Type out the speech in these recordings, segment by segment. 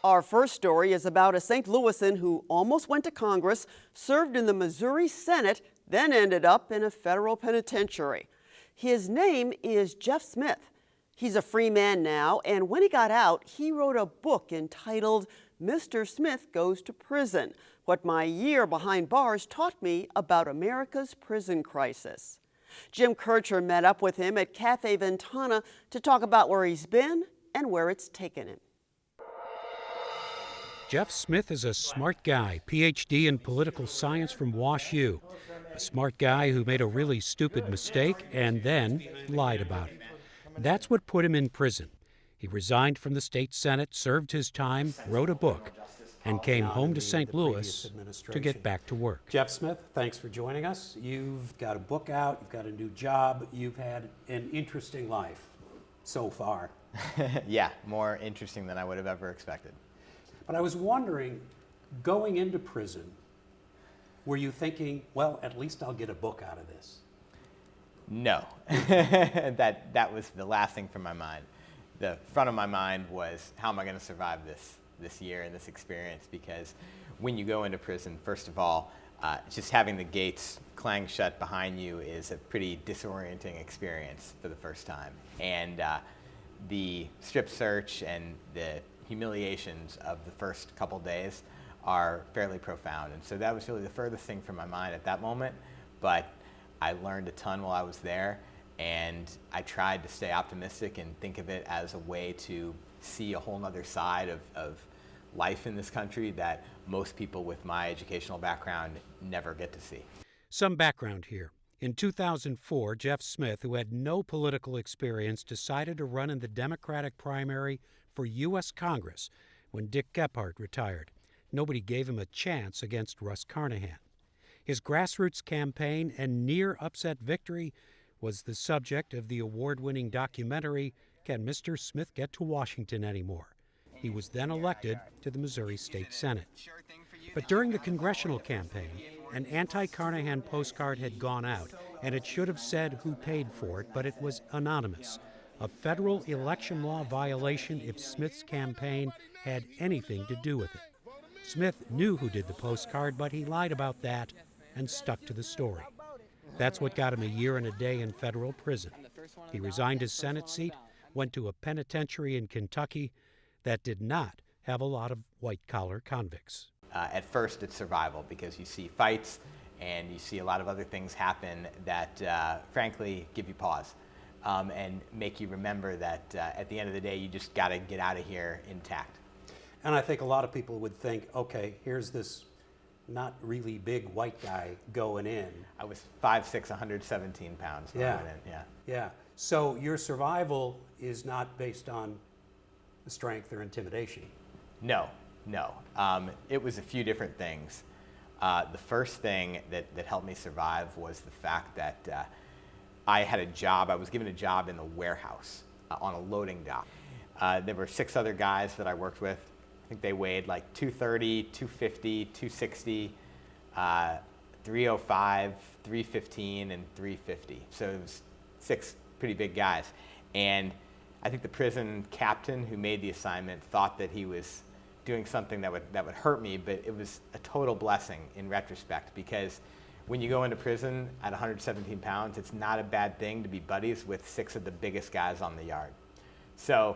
Our first story is about a St. Louisan who almost went to Congress, served in the Missouri Senate, then ended up in a federal penitentiary. His name is Jeff Smith. He's a free man now, and when he got out, he wrote a book entitled Mr. Smith Goes to Prison: What My Year Behind Bars Taught Me About America's Prison Crisis. Jim Kirchherr met up with him at Cafe Ventana to talk about where he's been and where it's taken him. Jeff Smith is a smart guy, PhD in political science from WashU. A smart guy who made a really stupid mistake and then lied about it. That's what put him in prison. He resigned from the state Senate, served his time, wrote a book, and came home to St. Louis to get back to work. Jeff Smith, thanks for joining us. You've got a book out, you've got a new job, you've had an interesting life so far. Yeah, more interesting than I would have ever expected. But I was wondering, going into prison, were you thinking, well, at least I'll get a book out of this? No, that was the last thing from my mind. The front of my mind was, how am I going to survive this year and this experience? Because when you go into prison, first of all, just having the gates clang shut behind you is a pretty disorienting experience for the first time. And the strip search and the humiliations of the first couple days are fairly profound. And so that was really the furthest thing from my mind at that moment. But I learned a ton while I was there, and I tried to stay optimistic and think of it as a way to see a whole nother side of life in this country that most people with my educational background never get to see. Some background here. In 2004, Jeff Smith, who had no political experience, decided to run in the Democratic primary for U.S. Congress when Dick Gephardt retired. Nobody gave him a chance against Russ Carnahan. His grassroots campaign and near-upset victory was the subject of the award-winning documentary, Can Mr. Smith Get to Washington Anymore? He was then elected to the Missouri State Senate. But during the congressional campaign, an anti-Carnahan postcard had gone out, and it should have said who paid for it, but it was anonymous. A federal election law violation if Smith's campaign had anything to do with it. Smith knew who did the postcard, but he lied about that and stuck to the story. That's what got him a year and a day in federal prison. He resigned his Senate seat, went to a penitentiary in Kentucky that did not have a lot of white-collar convicts. At first, it's survival because you see fights and you see a lot of other things happen that, frankly, give you pause and make you remember that at the end of the day, you just got to get out of here intact. And I think a lot of people would think, okay, here's this not really big white guy going in. I was 5'6", 117 pounds when I went in, Yeah. So your survival is not based on strength or intimidation. No. It was a few different things. The first thing that helped me survive was the fact that I had a job. I was given a job in the warehouse on a loading dock. There were 6 other guys that I worked with. I think they weighed like 230, 250, 260, 305, 315, and 350. So it was 6 pretty big guys. And I think the prison captain who made the assignment thought that he was doing something that would hurt me, but it was a total blessing in retrospect, because when you go into prison at 117 pounds, it's not a bad thing to be buddies with 6 of the biggest guys on the yard. So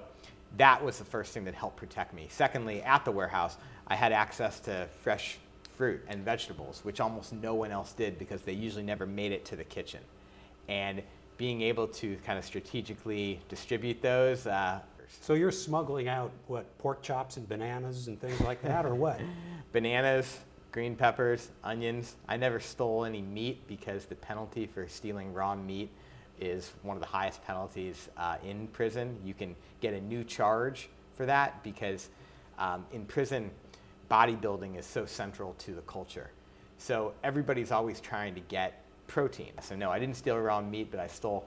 that was the first thing that helped protect me. Secondly, at the warehouse, I had access to fresh fruit and vegetables, which almost no one else did because they usually never made it to the kitchen. And being able to kind of strategically distribute those. So you're smuggling out, what, pork chops and bananas and things like that, or what? Bananas, green peppers, onions. I never stole any meat because the penalty for stealing raw meat is one of the highest penalties in prison. You can get a new charge for that because in prison, bodybuilding is so central to the culture. So everybody's always trying to get protein. So no, I didn't steal raw meat, but I stole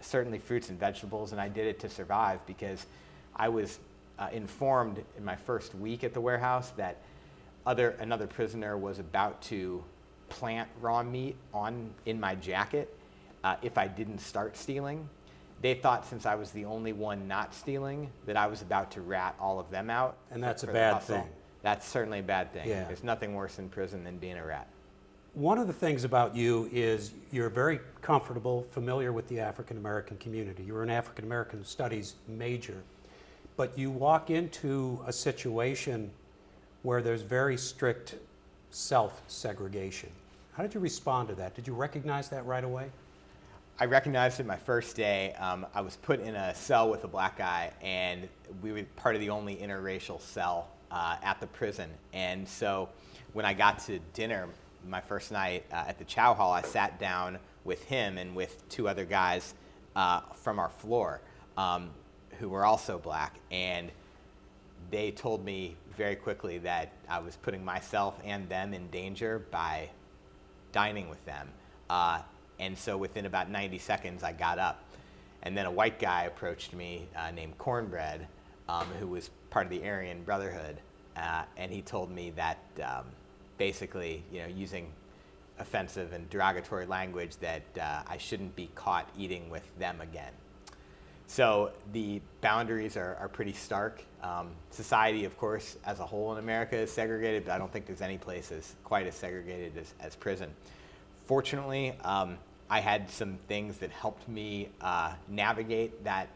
certainly fruits and vegetables, and I did it to survive because I was informed in my first week at the warehouse that another prisoner was about to plant raw meat in my jacket if I didn't start stealing. they thought since I was the only one not stealing that I was about to rat all of them out. And that's a for the bad hustle. thing. That's certainly a bad thing. Yeah. There's nothing worse in prison than being a rat. One of the things about you is you're very comfortable, familiar with the African American community. You're an African American studies major, but you walk into a situation where there's very strict self-segregation. How did you respond to that? Did you recognize that right away? I recognized it my first day. I was put in a cell with a black guy, and we were part of the only interracial cell at the prison. And so when I got to dinner my first night at the chow hall, I sat down with him and with two other guys from our floor who were also black. And they told me very quickly that I was putting myself and them in danger by dining with them. And so within about 90 seconds, I got up. And then a white guy approached me named Cornbread, who was part of the Aryan Brotherhood. And he told me that basically, using offensive and derogatory language, that I shouldn't be caught eating with them again. So the boundaries are pretty stark. Society, of course, as a whole in America is segregated, but I don't think there's any place quite as segregated as prison. Fortunately, I had some things that helped me navigate that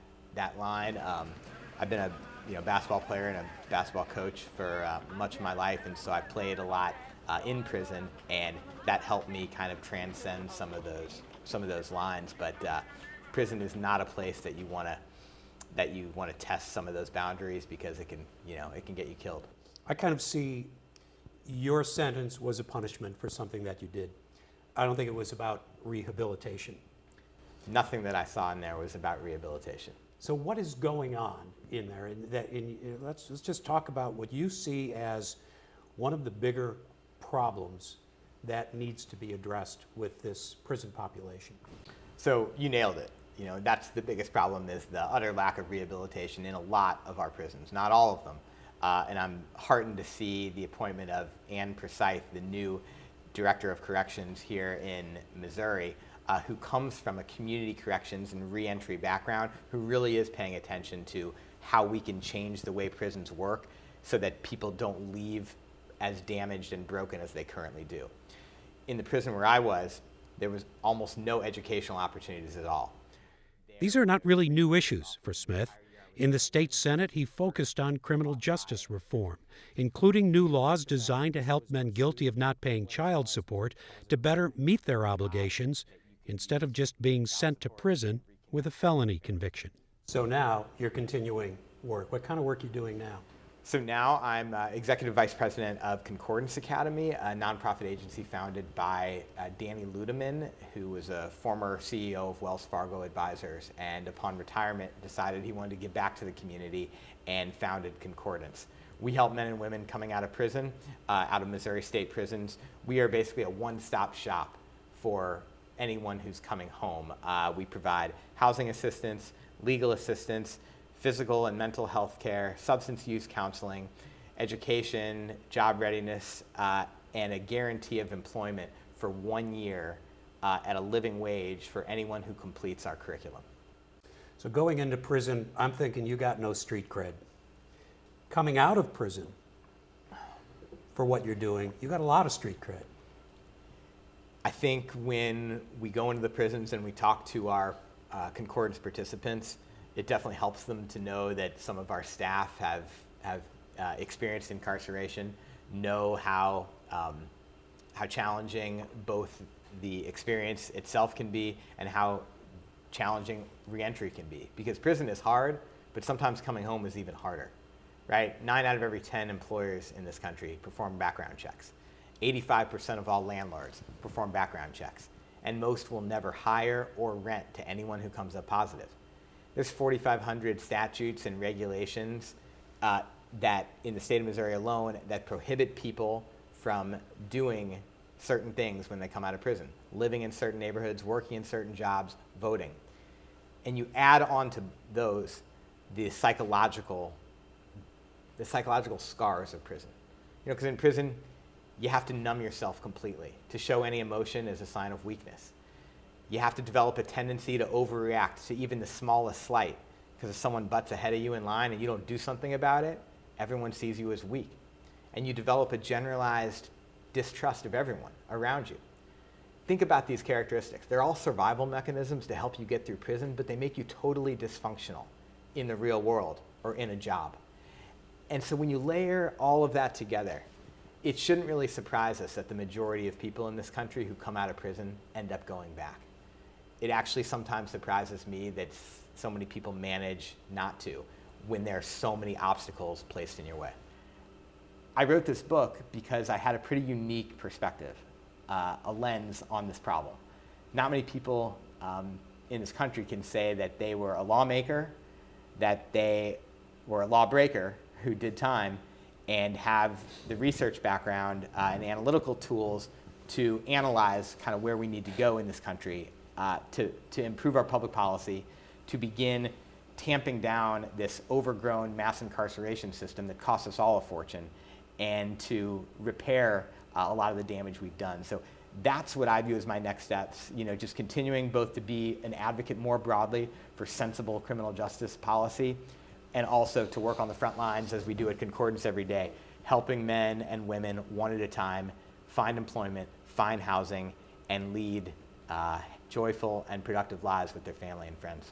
line. I've been a basketball player and a basketball coach for much of my life, and so I played a lot in prison, and that helped me kind of transcend some of those lines. But prison is not a place that you want to test some of those boundaries, because it can get you killed. I kind of see your sentence was a punishment for something that you did. I don't think it was about rehabilitation. Nothing that I saw in there was about rehabilitation. So what is going on in there? Let's just talk about what you see as one of the bigger problems that needs to be addressed with this prison population. So you nailed it. That's the biggest problem, is the utter lack of rehabilitation in a lot of our prisons, not all of them. And I'm heartened to see the appointment of Ann Precythe, the new Director of Corrections here in Missouri, who comes from a community corrections and reentry background, who really is paying attention to how we can change the way prisons work so that people don't leave as damaged and broken as they currently do. In the prison where I was, there was almost no educational opportunities at all. These are not really new issues for Smith. In the state Senate, he focused on criminal justice reform, including new laws designed to help men guilty of not paying child support to better meet their obligations instead of just being sent to prison with a felony conviction. So now you're continuing work. What kind of work are you doing now? So now I'm Executive Vice President of Concordance Academy, a nonprofit agency founded by Danny Ludeman, who was a former CEO of Wells Fargo Advisors, and upon retirement decided he wanted to give back to the community and founded Concordance. We help men and women coming out of prison, out of Missouri state prisons. We are basically a one-stop shop for anyone who's coming home. We provide housing assistance, legal assistance, physical and mental health care, substance use counseling, education, job readiness, and a guarantee of employment for 1 year at a living wage for anyone who completes our curriculum. So going into prison, I'm thinking you got no street cred. Coming out of prison, for what you're doing, you got a lot of street cred. I think when we go into the prisons and we talk to our Concordance participants, it definitely helps them to know that some of our staff have experienced incarceration, know how challenging both the experience itself can be and how challenging reentry can be. Because prison is hard, but sometimes coming home is even harder, right? 9 out of every 10 employers in this country perform background checks. 85% of all landlords perform background checks, and most will never hire or rent to anyone who comes up positive. There's 4,500 statutes and regulations that in the state of Missouri alone that prohibit people from doing certain things when they come out of prison, living in certain neighborhoods, working in certain jobs, voting. And you add on to those the psychological scars of prison. Because in prison, you have to numb yourself completely. To show any emotion is a sign of weakness. You have to develop a tendency to overreact to even the smallest slight, because if someone butts ahead of you in line and you don't do something about it, everyone sees you as weak. And you develop a generalized distrust of everyone around you. Think about these characteristics. They're all survival mechanisms to help you get through prison, but they make you totally dysfunctional in the real world or in a job. And so when you layer all of that together, it shouldn't really surprise us that the majority of people in this country who come out of prison end up going back. It actually sometimes surprises me that so many people manage not to when there are so many obstacles placed in your way. I wrote this book because I had a pretty unique perspective, a lens on this problem. Not many people in this country can say that they were a lawmaker, that they were a lawbreaker who did time, and have the research background and analytical tools to analyze kind of where we need to go in this country to improve our public policy, to begin tamping down this overgrown mass incarceration system that costs us all a fortune, and to repair a lot of the damage we've done. So that's what I view as my next steps, just continuing both to be an advocate more broadly for sensible criminal justice policy, and also to work on the front lines as we do at Concordance every day, helping men and women one at a time find employment, find housing, and lead joyful and productive lives with their family and friends.